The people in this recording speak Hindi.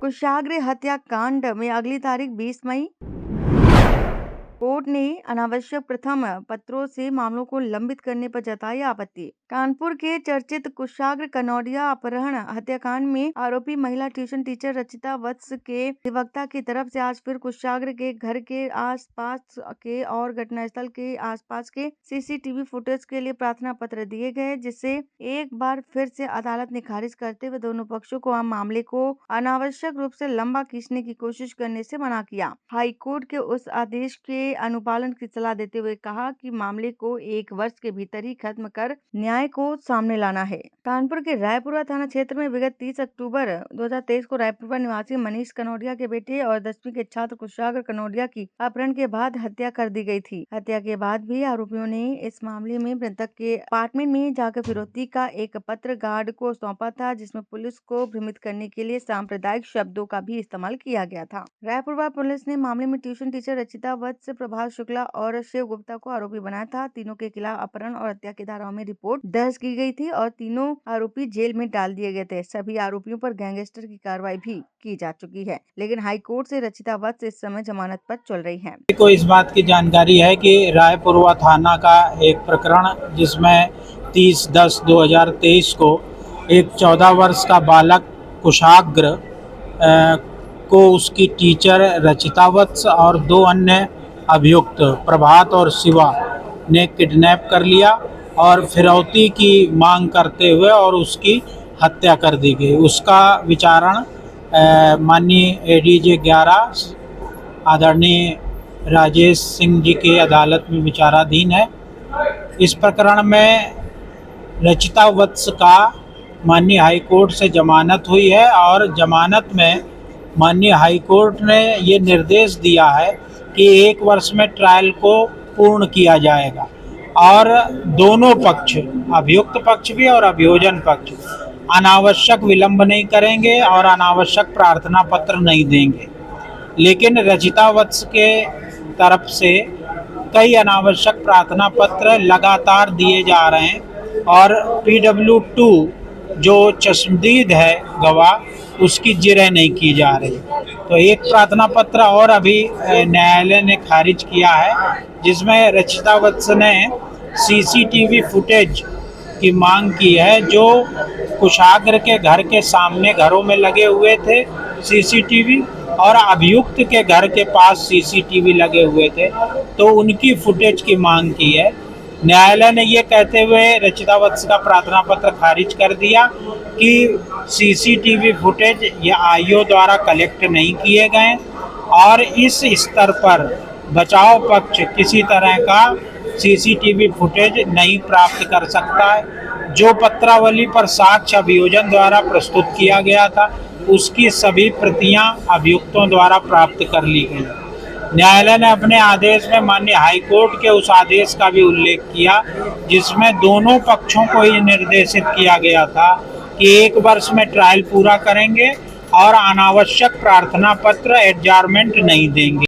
कुशाग्र हत्याकांड में अगली तारीख 20 मई। कोर्ट ने अनावश्यक प्रथम पत्रों से मामलों को लंबित करने पर जताई आपत्ति। कानपुर के चर्चित कुशाग्र कनौडिया अपहरण हत्याकांड में आरोपी महिला ट्यूशन टीचर रचिता वत्स के अधिवक्ता की तरफ से आज फिर कुशाग्र के घर के आसपास के और घटनास्थल के आसपास के सीसीटीवी फुटेज के लिए प्रार्थना पत्र दिए गए, जिसे एक बार फिर से अदालत ने खारिज करते हुए दोनों पक्षों को मामले को अनावश्यक रूप से लंबा खींचने की कोशिश करने से मना किया। हाईकोर्ट के उस आदेश के अनुपालन की सलाह देते हुए कहा कि मामले को 1 वर्ष के भीतर ही खत्म कर न्याय को सामने लाना है। कानपुर के रायपुरा थाना क्षेत्र में विगत 30 अक्टूबर 2023 को रायपुरा निवासी मनीष कनौडिया के बेटे और 10वीं के छात्र कुशाग्र कनौडिया की अपहरण के बाद हत्या कर दी गई थी। हत्या के बाद भी आरोपियों ने इस मामले में मृतक के अपार्टमेंट में जाकर फिरौती का एक पत्र गार्ड को सौंपा था, जिसमें पुलिस को भ्रमित करने के लिए सांप्रदायिक शब्दों का भी इस्तेमाल किया गया था। रायपुरा पुलिस ने मामले में ट्यूशन टीचर रचिता वत्स, प्रभात शुक्ला और शिव गुप्ता को आरोपी बनाया था। तीनों के खिलाफ अपहरण और हत्या की धाराओं में रिपोर्ट दर्ज की गई थी और तीनों आरोपी जेल में डाल दिए गए थे। सभी आरोपियों पर गैंगस्टर की कार्रवाई भी की जा चुकी है, लेकिन हाईकोर्ट से रचिता वत्स इस समय जमानत पर चल रही है। को इस बात की जानकारी है कि रायपुरवा थाना का एक प्रकरण, जिसमें 30/10/2023 को एक 14 वर्ष का बालक कुशाग्र को उसकी टीचर रचिता वत्स और 2 अन्य अभियुक्त प्रभात और शिवा ने किडनैप कर लिया और फिरौती की मांग करते हुए और उसकी हत्या कर दी गई। उसका विचारण माननीय एडीजे 11 आदरणीय राजेश सिंह जी की अदालत में विचाराधीन है। इस प्रकरण में रचिता वत्स का माननीय हाईकोर्ट से जमानत हुई है और जमानत में माननीय हाईकोर्ट ने ये निर्देश दिया है कि 1 वर्ष में ट्रायल को पूर्ण किया जाएगा और दोनों पक्ष, अभियुक्त पक्ष भी और अभियोजन पक्ष, अनावश्यक विलंब नहीं करेंगे और अनावश्यक प्रार्थना पत्र नहीं देंगे। लेकिन रचिता वत्स के तरफ से कई अनावश्यक प्रार्थना पत्र लगातार दिए जा रहे हैं और PW2 जो चश्मदीद है गवाह, उसकी जिरह नहीं की जा रही। तो एक प्रार्थना पत्र और अभी न्यायालय ने खारिज किया है, जिसमें रचिता वत्स ने CCTV फुटेज की मांग की है, जो कुशाग्र के घर के सामने घरों में लगे हुए थे CCTV और अभियुक्त के घर के पास CCTV लगे हुए थे, तो उनकी फुटेज की मांग की है। न्यायालय ने ये कहते हुए रचिता वत्स का प्रार्थना पत्र खारिज कर दिया कि CCTV फुटेज या आईओ द्वारा कलेक्ट नहीं किए गए और इस स्तर पर बचाव पक्ष किसी तरह का CCTV फुटेज नहीं प्राप्त कर सकता है। जो पत्रावली पर साक्ष्य अभियोजन द्वारा प्रस्तुत किया गया था, उसकी सभी प्रतियां अभियुक्तों द्वारा प्राप्त कर ली गई। न्यायालय ने अपने आदेश में माननीय हाईकोर्ट के उस आदेश का भी उल्लेख किया, जिसमें दोनों पक्षों को ये निर्देशित किया गया था कि 1 वर्ष में ट्रायल पूरा करेंगे और अनावश्यक प्रार्थना पत्र एडजर्नमेंट नहीं देंगे।